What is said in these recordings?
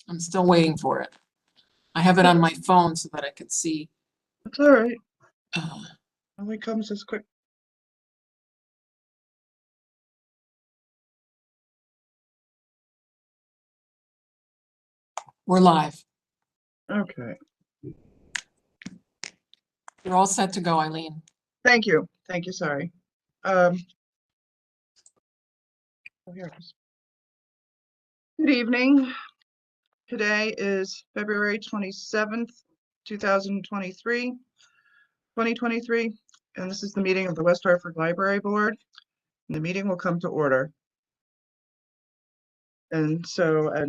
I'm still waiting for it. I have it on my phone so that I could see. It's all right. uh, Only comes as quick. We're live. Okay. You're all set to go, Eileen. Thank you. Thank you. Sorry. Oh, here it is. Good evening. Today is February 27th, 2023, and this is the meeting of the West Hartford Library Board. And the meeting will come to order. And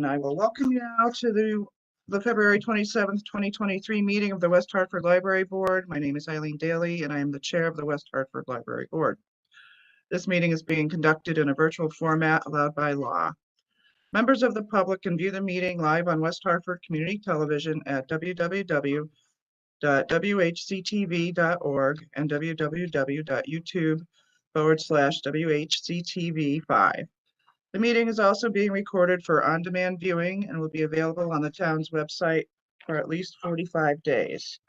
I will welcome you now to the February 27th, 2023 meeting of the West Hartford Library Board. My name is Eileen Daly, and I am the chair of the West Hartford Library Board. This meeting is being conducted in a virtual format allowed by law. Members of the public can view the meeting live on West Hartford Community Television at www.whctv.org and www.youtube.com/WHCTV5. The meeting is also being recorded for on-demand viewing and will be available on the town's website for at least 45 days.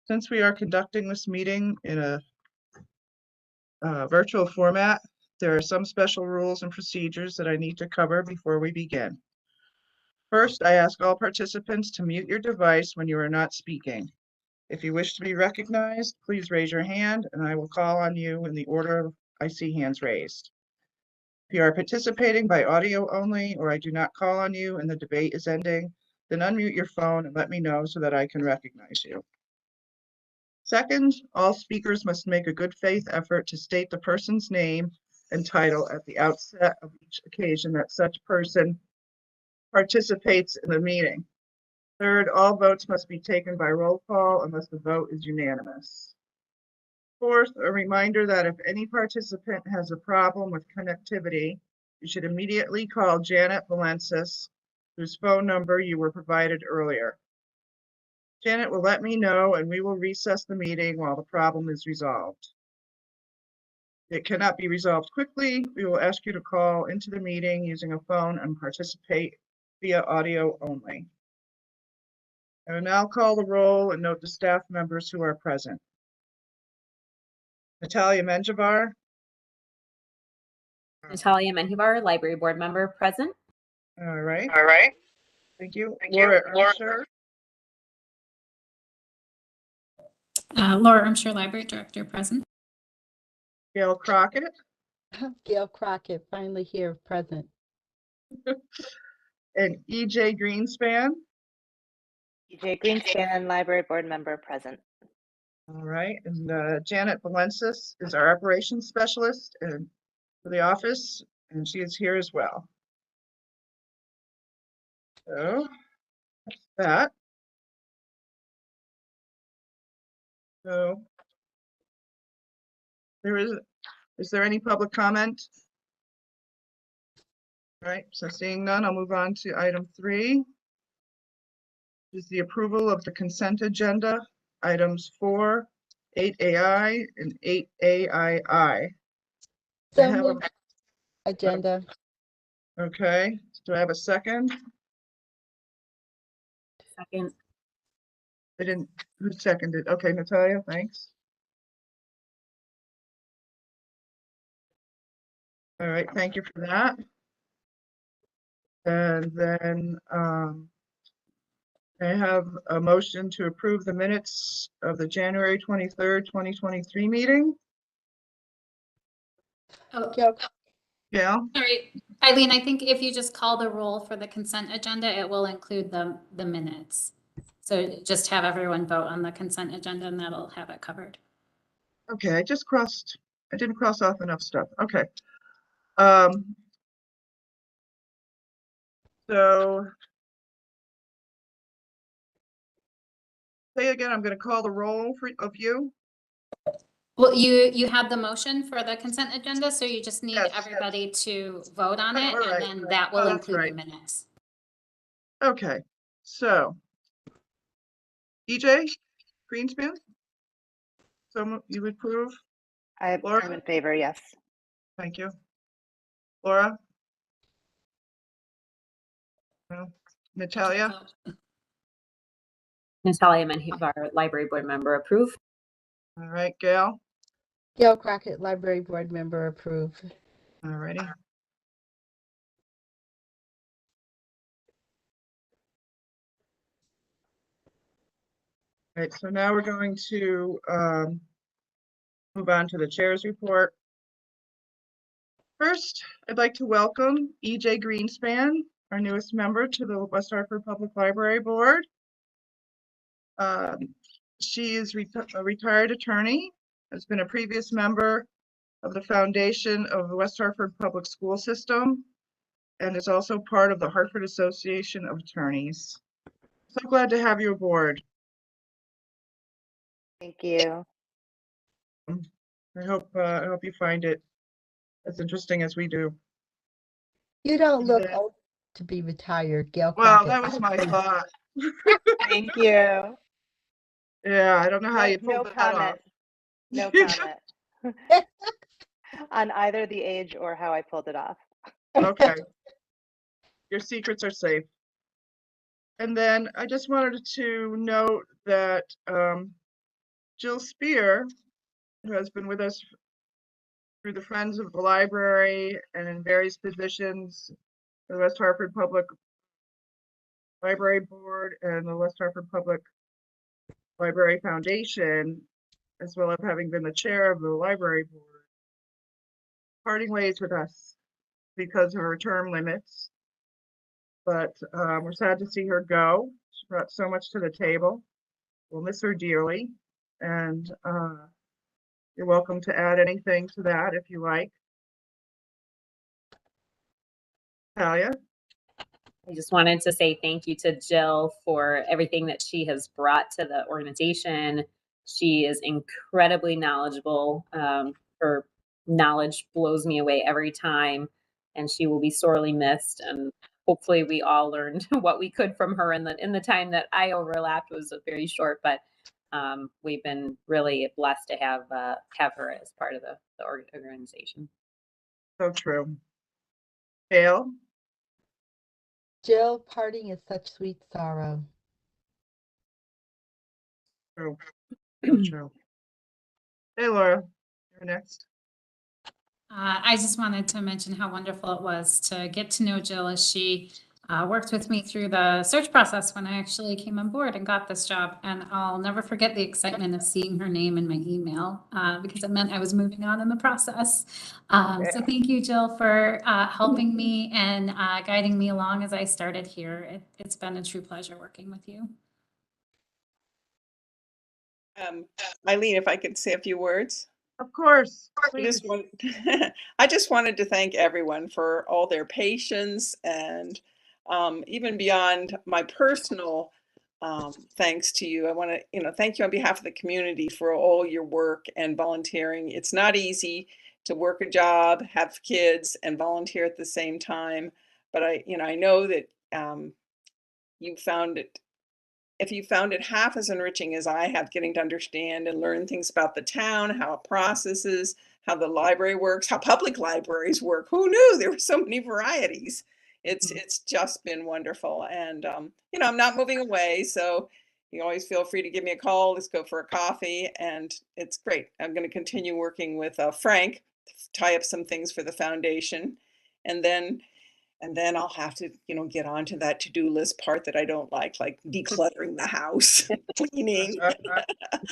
Since we are conducting this meeting in a virtual format, there are some special rules and procedures that I need to cover before we begin. First, I ask all participants to mute your device when you are not speaking. If you wish to be recognized, please raise your hand and I will call on you in the order I see hands raised. If you are participating by audio only, or I do not call on you and the debate is ending, then unmute your phone and let me know so that I can recognize you. Second, all speakers must make a good faith effort to state the person's name and title at the outset of each occasion that such person participates in the meeting. Third, all votes must be taken by roll call unless the vote is unanimous. Fourth, a reminder that if any participant has a problem with connectivity, you should immediately call Janet Valensis, whose phone number you were provided earlier. Janet will let me know and we will recess the meeting while the problem is resolved. If it cannot be resolved quickly, we will ask you to call into the meeting using a phone and participate via audio only. I will now call the roll and note the staff members who are present. Natalia Menjivar. Natalia Menjivar, Library Board Member, present. All right. Thank you. Thank you. lrmscher. lrmscher, Library Director, present. Gail Crockett. Gail Crockett, finally here, present. And EJ Greenspan. EJ Greenspan, Library Board Member, present. All right, and Janet Valensis is our operations specialist for the office, and she is here as well. So that's that. So is there any public comment? All right, so seeing none, I'll move on to item 3. Is the approval of the consent agenda, items 4, 8AI, and 8AII. So agenda. Okay, do I have a second? Second. Who seconded? Okay, Natalia, thanks. All right, thank you for that. And then I have a motion to approve the minutes of the January 23rd, 2023 meeting. Oh, Yeah. sorry, Eileen, I think if you just call the roll for the consent agenda, it will include the minutes. So just have everyone vote on the consent agenda and that'll have it covered. Okay, I didn't cross off enough stuff. Okay. So say again, I'm going to call the roll of you. Well, you had the motion for the consent agenda, so you just need Yes, everybody to vote on it, right, and then that will Oh, that's include right. the minutes. Okay, so EJ Greenspan. So you would approve? I'm in favor, yes. Thank you. Laura? No. Natalia, Natalia Menjivar, library board member, approve. all right, Gail, Gail Crockett, library board member, approve. all righty. All right, so now we're going to move on to the chair's report. First, I'd like to welcome EJ Greenspan, our newest member to the West Hartford Public Library Board. She is a retired attorney, has been a previous member of the foundation of the West Hartford Public School System, and is also part of the Hartford Association of Attorneys. So glad to have you aboard. Thank you. I hope you find it as interesting as we do. You don't look Yeah. old to be retired, Gail Well, Crockett. that was my thought. Thank you. Yeah, I don't know how you No pulled that off. comment. No comment on either the age or how I pulled it off. Okay. Your secrets are safe. And then I just wanted to note that Jill Spear, who has been with us through the Friends of the Library and in various positions, the West Hartford Public Library Board and the West Hartford Public Library Foundation, as well as having been the chair of the library board, parting ways with us because of her term limits. But we're sad to see her go. She brought so much to the table. We'll miss her dearly. And you're welcome to add anything to that if you like. Talia? I just wanted to say thank you to Jill for everything that she has brought to the organization. She is incredibly knowledgeable. Her knowledge blows me away every time, and she will be sorely missed. And hopefully, we all learned what we could from her in the time that I overlapped was very short. But we've been really blessed to have her as part of the organization. So true. Gail? Jill, parting is such sweet sorrow. True. So true. Hey, Laura, you're next. I just wanted to mention how wonderful it was to get to know Jill as she worked with me through the search process when I actually came on board and got this job. And I'll never forget the excitement of seeing her name in my email because it meant I was moving on in the process. So thank you, Jill, for helping me and guiding me along as I started here. It's been a true pleasure working with you. Eileen, if I could say a few words. Of course. I just wanted to thank everyone for all their patience and even beyond my personal thanks to you. I want to, thank you on behalf of the community for all your work and volunteering. It's not easy to work a job, have kids, and volunteer at the same time. But I know that you found it. If you found it half as enriching as I have, getting to understand and learn things about the town, how it processes, how the library works, how public libraries work. Who knew there were so many varieties? It's just been wonderful. And, I'm not moving away. So you always feel free to give me a call. Let's go for a coffee. And it's great. I'm going to continue working with Frank, tie up some things for the foundation. And then I'll have to, get onto that to-do list part that I don't like decluttering the house, cleaning.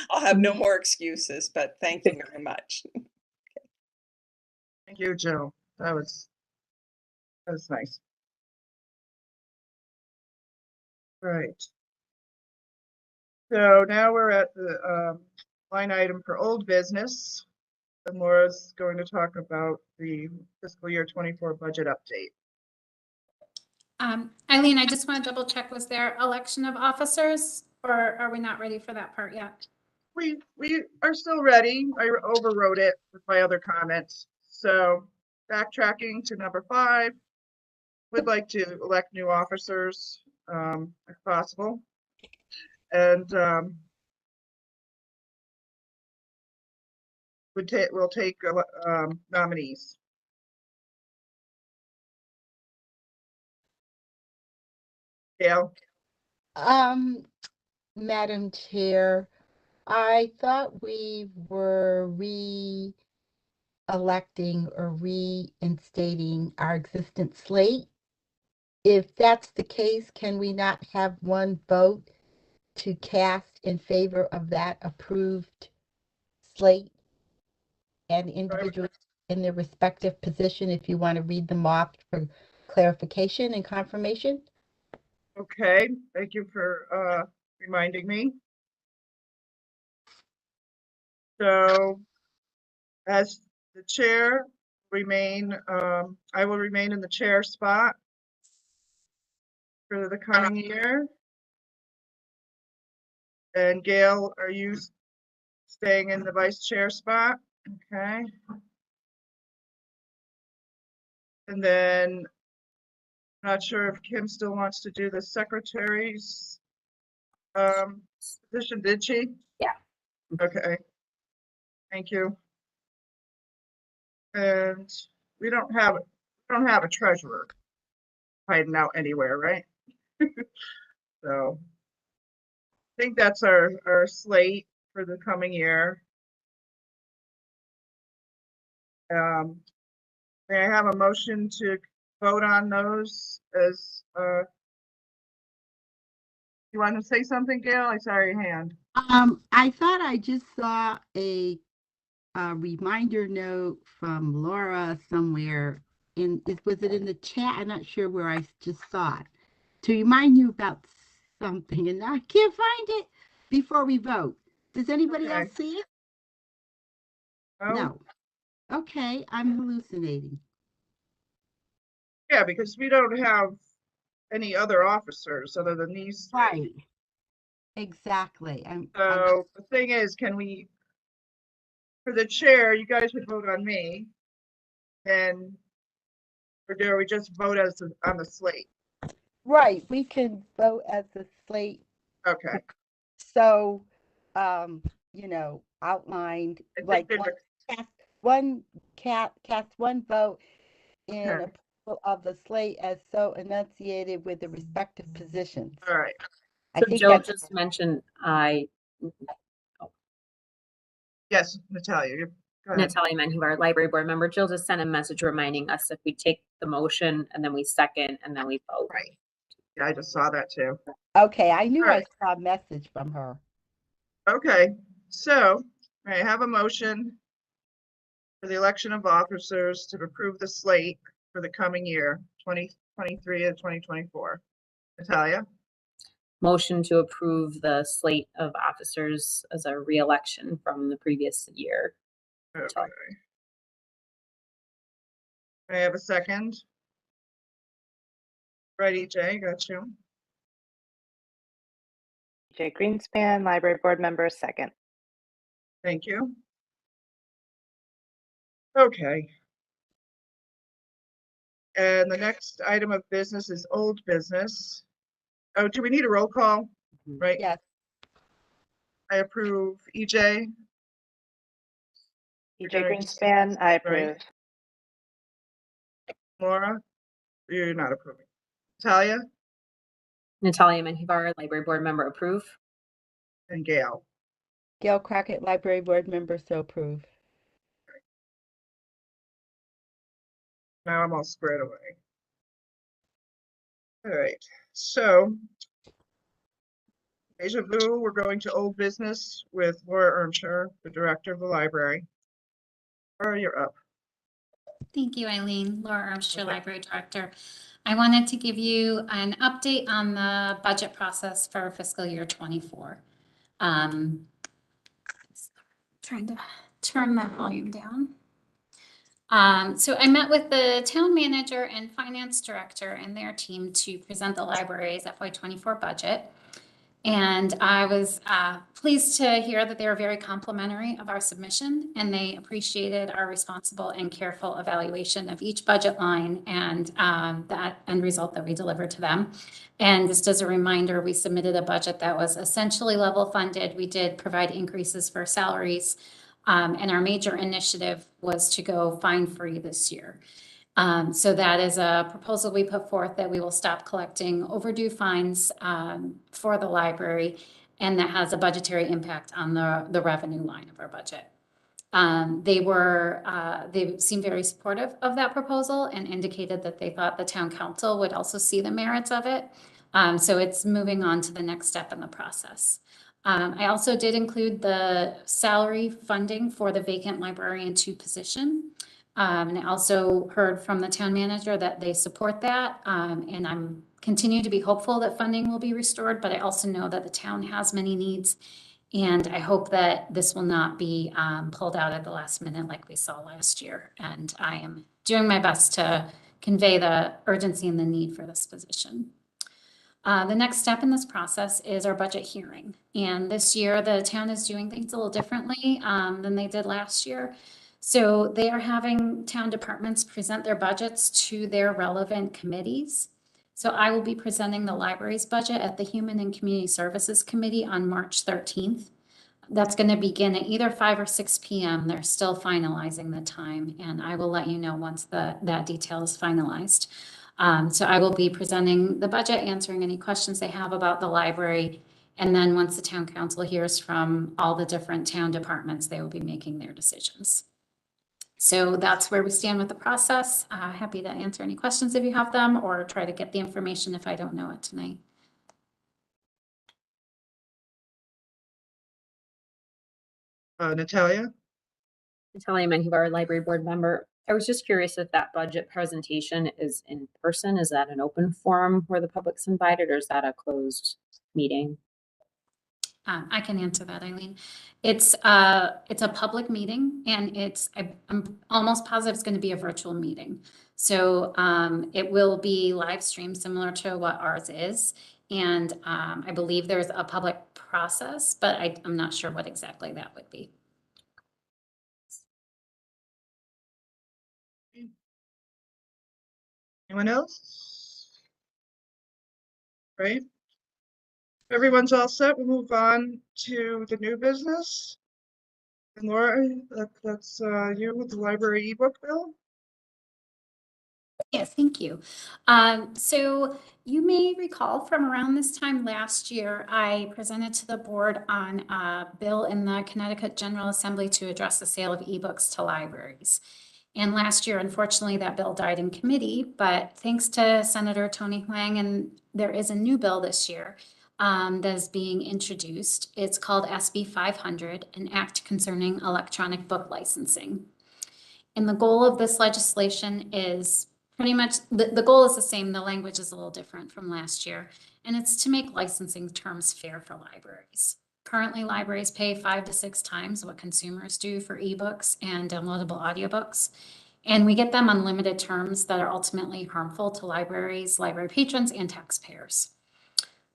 I'll have no more excuses, but thank you very much. Thank you, Jill. That was nice. Right. So now we're at the line item for old business. And Laura's going to talk about the fiscal year 24 budget update. Eileen, I just want to double check, was there election of officers or are we not ready for that part yet? We are still ready. I overwrote it with my other comments. So backtracking to number 5, would like to elect new officers if possible. And we'll take nominees. Gail? Madam Chair, I thought we were re-electing or reinstating our existing slate. If that's the case, can we not have one vote to cast in favor of that approved slate and individuals in their respective position, if you want to read them off for clarification and confirmation? Okay, thank you for reminding me. So as the chair I will remain in the chair spot for the coming year. And Gail, are you staying in the vice chair spot? Okay. And then I'm not sure if Kim still wants to do the secretary's position, did she? Yeah. Okay. Thank you. And we don't have a treasurer hiding out anywhere, right? So I think that's our slate for the coming year. May I have a motion to vote on those as you want to say something, Gail? I saw your hand. I thought I just saw a reminder note from Laura somewhere. Was it in the chat? I'm not sure where I just saw it. To remind you about something, and I can't find it before we vote. Does anybody Okay. else see it? Oh, No. Okay, I'm hallucinating. yeah, because we don't have any other officers other than these three. Right. Exactly. So the thing is, can we, for the chair, you guys would vote on me, and or do we just vote on the slate? Right, we can vote as a slate. Okay. So, outlined I think like there's cast one vote in Okay. approval of the slate as so enunciated with the respective positions. All right. I So think Jill that's just mentioned Yes, Natalia, go ahead. Natalia Manhu, our library board member. Jill just sent a message reminding us if we take the motion and then we second and then we vote. Right. Yeah, I just saw that too. okay. I knew All right. I saw a message from her. Okay, so I have a motion for the election of officers to approve the slate for the coming year, 2023 and 2024. Natalia, Motion to approve the slate of officers as a re-election from the previous year. okay. May I have a second? Right, EJ, got you. Jay Greenspan, library board member, second. Thank you. Okay. And the next item of business is old business. Oh, do we need a roll call? Right, Yes. I approve EJ, EJ gonna- Greenspan, I approve. Laura, you're not approving. Natalia Natalia Manhu, library board member, approve. and Gail. Gail Crockett, library board member, so approve. Now I'm all squared away. All right, so deja vu, we're going to old business with Laura Ermscher, the director of the library. Laura, you're up. Thank you, Eileen. Laura Lrmscher, Okay. Library Director. I wanted to give you an update on the budget process for fiscal year 24. Trying to turn that volume down. So I met with the town manager and finance director and their team to present the library's FY24 budget. And I was pleased to hear that they were very complimentary of our submission, and they appreciated our responsible and careful evaluation of each budget line and that end result that we delivered to them. And just as a reminder, we submitted a budget that was essentially level funded. We did provide increases for salaries, and our major initiative was to go fine free this year. So that is a proposal we put forth that we will stop collecting overdue fines for the library, and that has a budgetary impact on the revenue line of our budget. They seemed very supportive of that proposal and indicated that they thought the town council would also see the merits of it. So it's moving on to the next step in the process. I also did include the salary funding for the vacant librarian 2 position. And I also heard from the town manager that they support that. And I'm continue to be hopeful that funding will be restored, but I also know that the town has many needs. And I hope that this will not be pulled out at the last minute like we saw last year. And I am doing my best to convey the urgency and the need for this position. The next step in this process is our budget hearing. And this year, the town is doing things a little differently than they did last year. So they are having town departments present their budgets to their relevant committees. So I will be presenting the library's budget at the Human and Community Services Committee on March 13th. That's going to begin at either 5 or 6 p.m. They're still finalizing the time, and I will let you know once that detail is finalized. So I will be presenting the budget, answering any questions they have about the library. And then once the town council hears from all the different town departments, they will be making their decisions. So that's where we stand with the process. Happy to answer any questions if you have them, or try to get the information if I don't know it tonight. Natalia? Natalia Menjivar, library board member. I was just curious if that budget presentation is in person. Is that an open forum where the public's invited, or is that a closed meeting? I can answer that, Eileen. It's a public meeting, and I'm almost positive it's going to be a virtual meeting. So it will be live streamed similar to what ours is. And I believe there's a public process, but I'm not sure what exactly that would be. Anyone else? Right? Everyone's all set. We'll move on to the new business. And Laura, that's you with the library ebook bill. Yes, thank you. So you may recall from around this time last year, I presented to the board on a bill in the Connecticut General Assembly to address the sale of ebooks to libraries. And last year, unfortunately, that bill died in committee, but thanks to Senator Tony Huang, and there is a new bill this year that is being introduced. It's called SB 500, an act concerning electronic book licensing. And the goal of this legislation is pretty much, the goal is the same. The language is a little different from last year, and it's to make licensing terms fair for libraries. Currently, libraries pay 5 to 6 times what consumers do for ebooks and downloadable audiobooks. And we get them on limited terms that are ultimately harmful to libraries, library patrons, and taxpayers.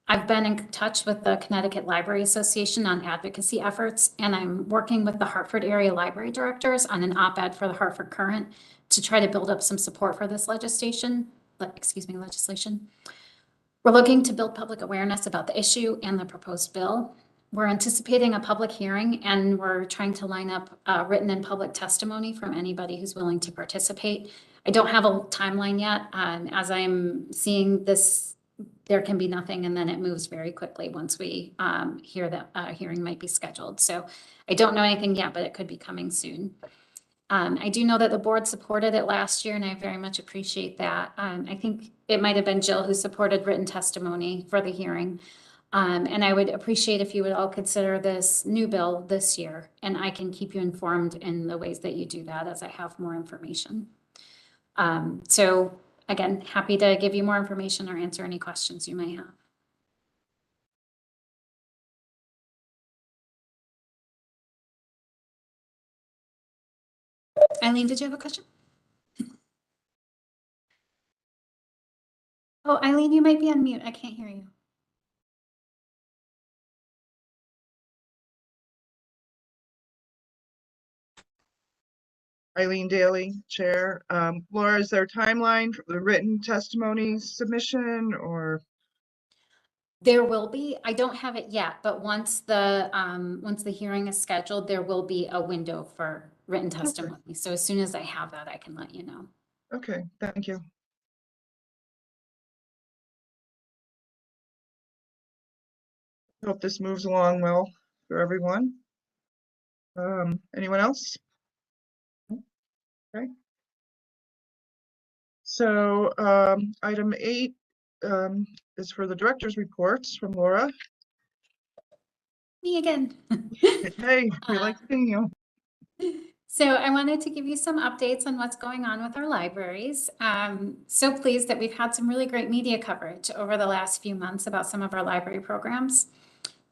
I've been in touch with the Connecticut Library Association on advocacy efforts, and I'm working with the Hartford area library directors on an op-ed for the Hartford Current to try to build up some support for this legislation. We're looking to build public awareness about the issue and the proposed bill. We're anticipating a public hearing, and we're trying to line up written and public testimony from anybody who's willing to participate. I don't have a timeline yet. As I'm seeing this, there can be nothing, and then it moves very quickly once we hear that a hearing might be scheduled. So I don't know anything yet, but it could be coming soon. I do know that the board supported it last year, and I very much appreciate that. I think it might have been Jill who supported written testimony for the hearing. And I would appreciate if you would all consider this new bill this year, and I can keep you informed in the ways that you do that as I have more information. So again, happy to give you more information or answer any questions you may have. Eileen, did you have a question? Oh, Eileen, you might be on mute. I can't hear you. Eileen Daly, Chair. Laura, is there a timeline for the written testimony submission, or? There will be. I don't have it yet, but once the hearing is scheduled, there will be a window for written testimony. So as soon as I have that, I can let you know. Okay, thank you. Hope this moves along well for everyone. Anyone else? Okay. So item 8 is for the director's reports from Laura. Me again. Hey, we like seeing you. So I wanted to give you some updates on what's going on with our libraries. So pleased that we've had some really great media coverage over the last few months about some of our library programs.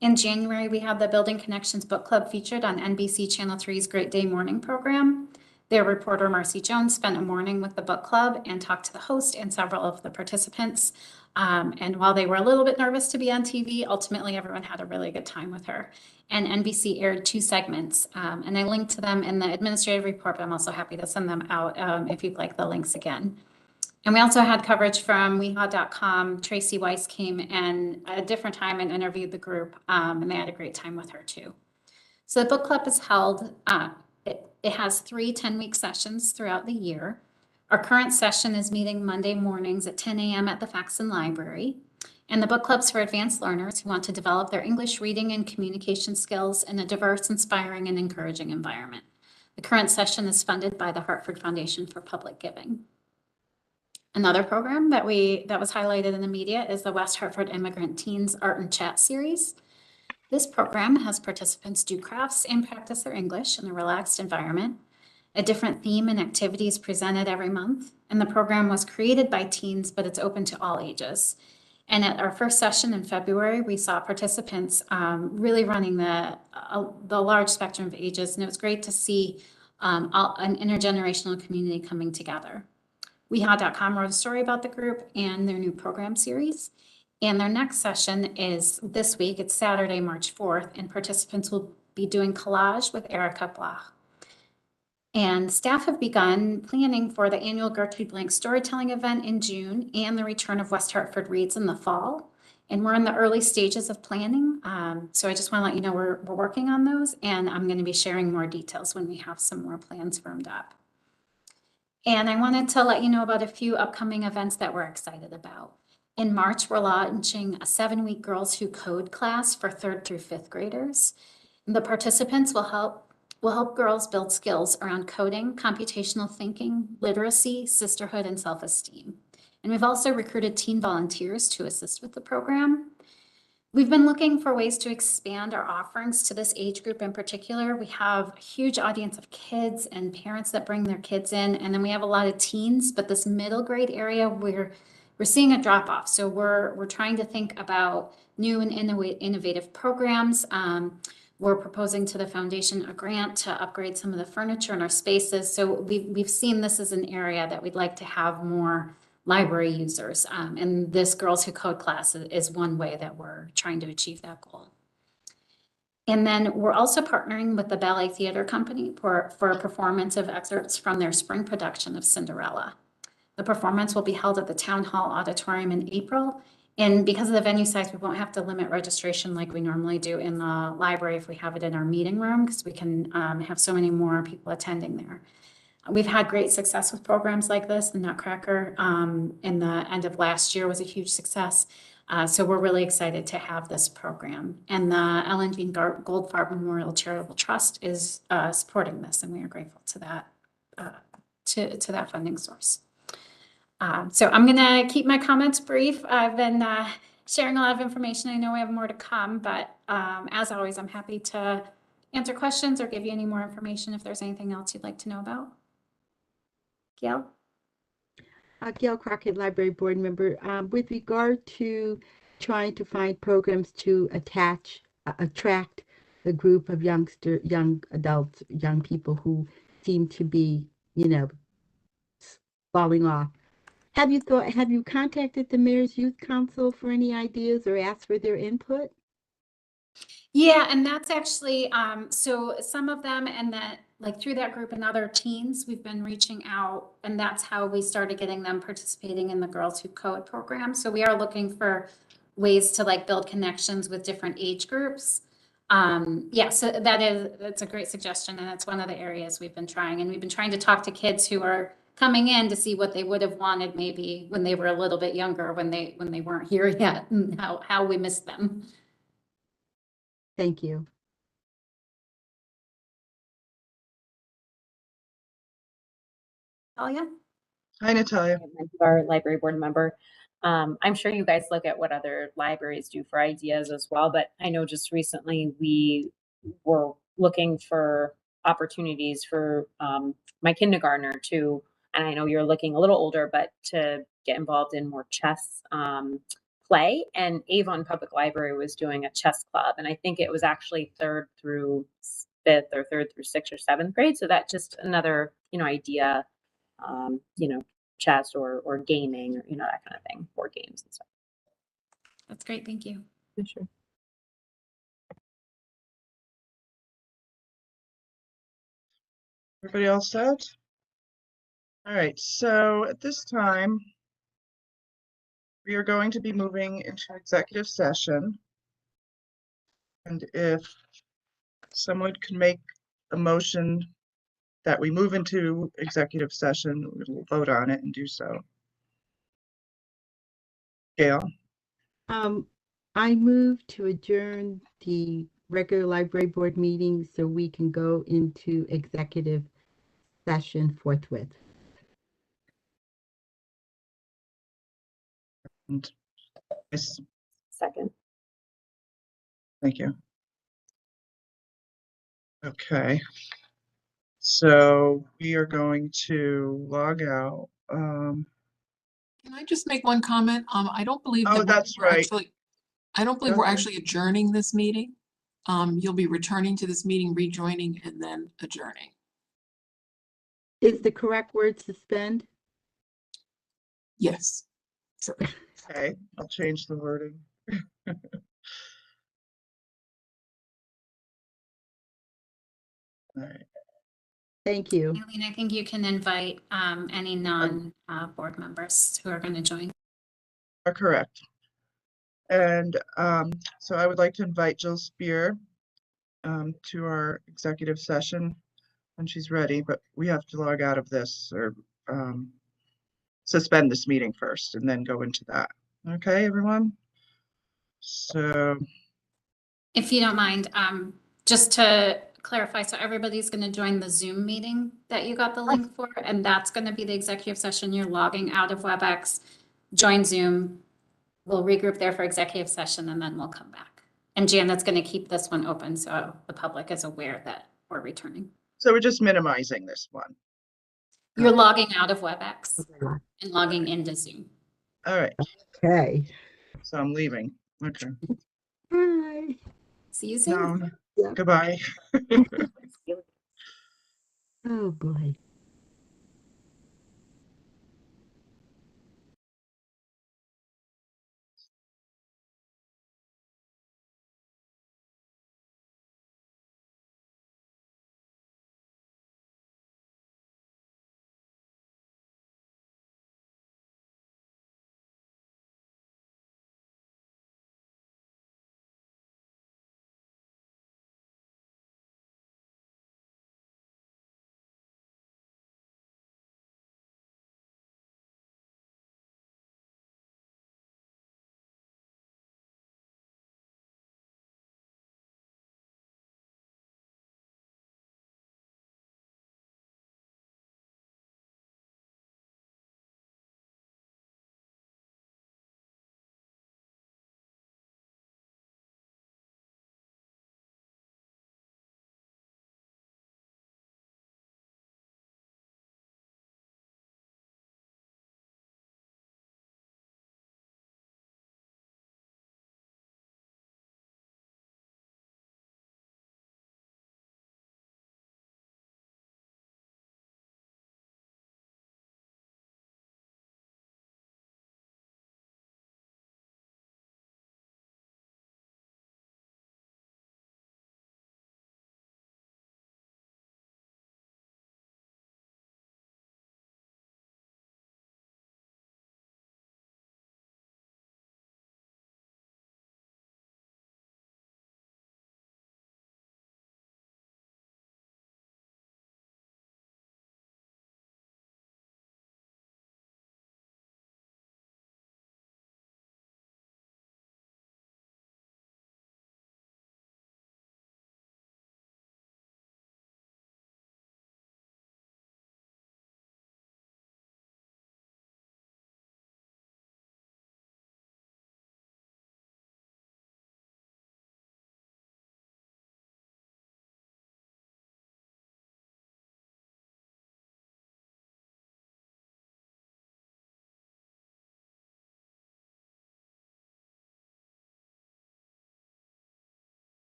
In January, we had the Building Connections Book Club featured on NBC Channel 3's Great Day Morning program. Their reporter, Marcy Jones, spent a morning with the book club and talked to the host and several of the participants. And while they were a little bit nervous to be on TV, ultimately everyone had a really good time with her. And NBC aired 2 segments, and I linked to them in the administrative report, but I'm also happy to send them out if you'd like the links again. And we also had coverage from weha.com. Tracy Weiss came and at a different time and interviewed the group, and they had a great time with her too. So the book club is held, it has 3 10-week sessions throughout the year. Our current session is meeting Monday mornings at 10 a.m. at the Faxon Library. And the book club's for advanced learners who want to develop their English reading and communication skills in a diverse, inspiring, and encouraging environment. The current session is funded by the Hartford Foundation for Public Giving. Another program that was highlighted in the media is the West Hartford Immigrant Teens Art and Chat Series. This program has participants do crafts and practice their English in a relaxed environment. A different theme and activities presented every month, and the program was created by teens, but it's open to all ages. And at our first session in February, we saw participants really running the large spectrum of ages, and it was great to see an intergenerational community coming together. weha.com wrote a story about the group and their new program series. And their next session is this week. It's Saturday, March 4th, and participants will be doing collage with Erica Blach. And staff have begun planning for the annual Gertrude Blank storytelling event in June and the return of West Hartford Reads in the fall. And we're in the early stages of planning. So I just want to let you know we're working on those, and I'm going to be sharing more details when we have some more plans firmed up. And I wanted to let you know about a few upcoming events that we're excited about. In March, we're launching a 7-week Girls Who Code class for 3rd through 5th graders. The participants will help girls build skills around coding, computational thinking, literacy, sisterhood, and self-esteem. And we've also recruited teen volunteers to assist with the program. We've been looking for ways to expand our offerings to this age group in particular. We have a huge audience of kids and parents that bring their kids in, and then we have a lot of teens, but this middle grade area, we're seeing a drop off. So we're trying to think about new and innovative programs. We're proposing to the foundation a grant to upgrade some of the furniture in our spaces. So we've seen this as an area that we'd like to have more library users. And this Girls Who Code class is one way that we're trying to achieve that goal. And then we're also partnering with the Ballet Theater Company for a performance of excerpts from their spring production of Cinderella. The performance will be held at the Town Hall Auditorium in April. And because of the venue size, we won't have to limit registration like we normally do in the library if we have it in our meeting room, because we can have so many more people attending there. We've had great success with programs like this. The Nutcracker in the end of last year was a huge success. So we're really excited to have this program. And the Ellen Jean Goldfarb Memorial Charitable Trust is supporting this, and we are grateful to that, to that funding source. So I'm going to keep my comments brief. I've been sharing a lot of information. I know we have more to come, but as always, I'm happy to answer questions or give you any more information if there's anything else you'd like to know about. Gail? Gail Crockett, Library Board Member. With regard to trying to find programs to attract the group of young adults, young people who seem to be, falling off. Have you contacted the Mayor's Youth Council for any ideas or asked for their input? Yeah, and that's actually, so some of them and that like through that group and other teens, we've been reaching out, and that's how we started getting them participating in the Girls Who Code program. So we are looking for ways to like build connections with different age groups. Yeah, so that's a great suggestion, and that's one of the areas we've been trying. And we've been trying to talk to kids who are coming in to see what they would have wanted maybe when they were a little bit younger, when they weren't here yet, and how we missed them. Thank you. Oh, yeah. Hi, Natalia. Our library board member. I'm sure you guys look at what other libraries do for ideas as well, but I know just recently we were looking for opportunities for my kindergartner to, and I know you're looking a little older, but to get involved in more chess play. And Avon Public Library was doing a chess club, and I think it was actually 3rd through 5th or 3rd through 6th or 7th grade. So that's just another, idea, chess or gaming, or that kind of thing, board games and stuff. That's great. Thank you. Sure. Everybody all set? All right, so at this time, we are going to be moving into executive session. And if someone can make a motion that we move into executive session, we'll vote on it and do so. Gail, I move to adjourn the regular library board meeting so we can go into executive session forthwith. and yes, Second. thank you. Okay. So we are going to log out. Can I just make one comment? I don't believe Oh, that that's we're right. actually, I don't believe Go we're ahead. actually adjourning this meeting. You'll be returning to this meeting, rejoining, and then adjourning. Is the correct word suspend? Yes. Okay, I'll change the wording. All right. Thank you. Eileen, I think you can invite any non-board members who are going to join. Are correct. And so I would like to invite Jill Spear to our executive session when she's ready, but we have to log out of this or suspend this meeting first and then go into that. Okay, everyone? So, If you don't mind, just to clarify, so everybody's going to join the Zoom meeting that you got the link for, and that's going to be the executive session. You're logging out of WebEx, join Zoom. We'll regroup there for executive session, and then we'll come back. And Janet's going to keep this one open so the public is aware that we're returning. so we're just minimizing this one. You're logging out of WebEx and logging into Zoom. All right, Okay. so I'm leaving. Okay. Bye. See you soon. No, Yeah. goodbye. Oh, boy.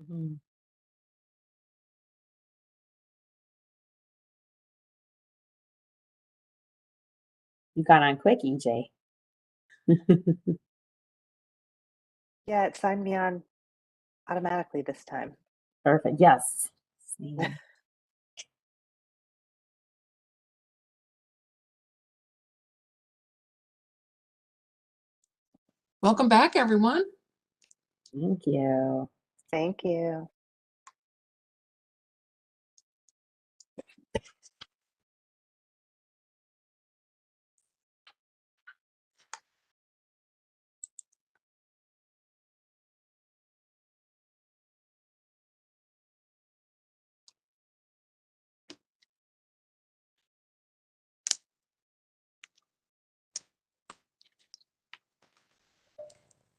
Mhm. You got on quick, EJ. Yeah, it signed me on automatically this time. Perfect. Yes. Same. Welcome back, everyone. Thank you. Thank you.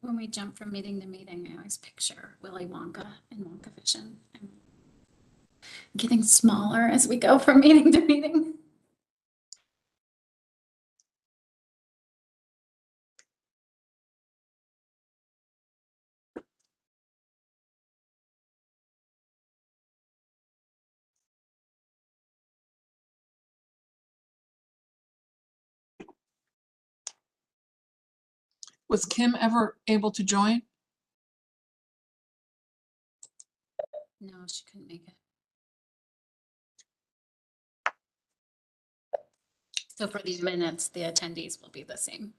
When we jump from meeting to meeting, I always picture Willy Wonka and Wonka Vision. I'm getting smaller as we go from meeting to meeting. Was Kim ever able to join? No, she couldn't make it. So for these minutes, the attendees will be the same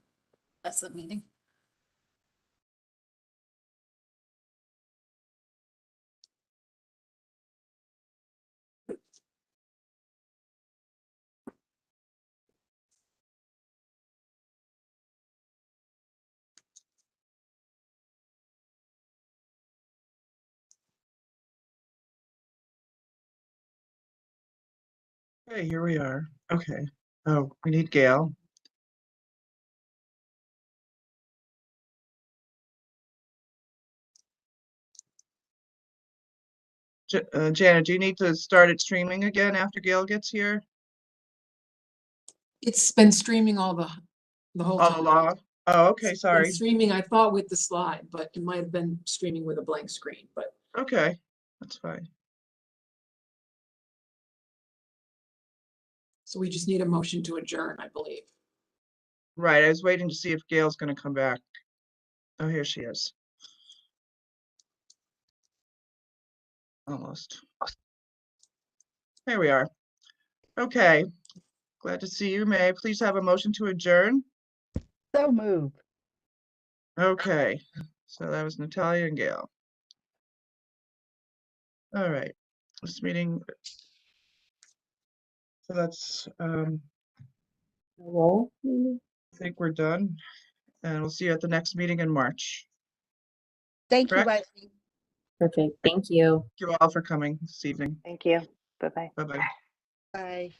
as the meeting. Okay, here we are. Okay. Oh, we need Gail. Janet, do you need to start it streaming again after Gail gets here? It's been streaming all the whole All time. along? Oh, okay, It's been sorry. streaming, I thought, with the slide, but it might have been streaming with a blank screen, but Okay, that's fine. so we just need a motion to adjourn, I believe. Right, I was waiting to see if Gail's gonna come back. Oh, here she is. Almost. There we are. Okay, glad to see you. May I please have a motion to adjourn? So move. Okay, so that was Natalia and Gail. All right, this meeting. So that's, Roll, maybe? I think we're done, and we'll see you at the next meeting in March. Thank you, Correct? Eileen. Perfect. Thank you. Thank you all for coming this evening. Thank you. Bye-bye. Bye-bye. Bye.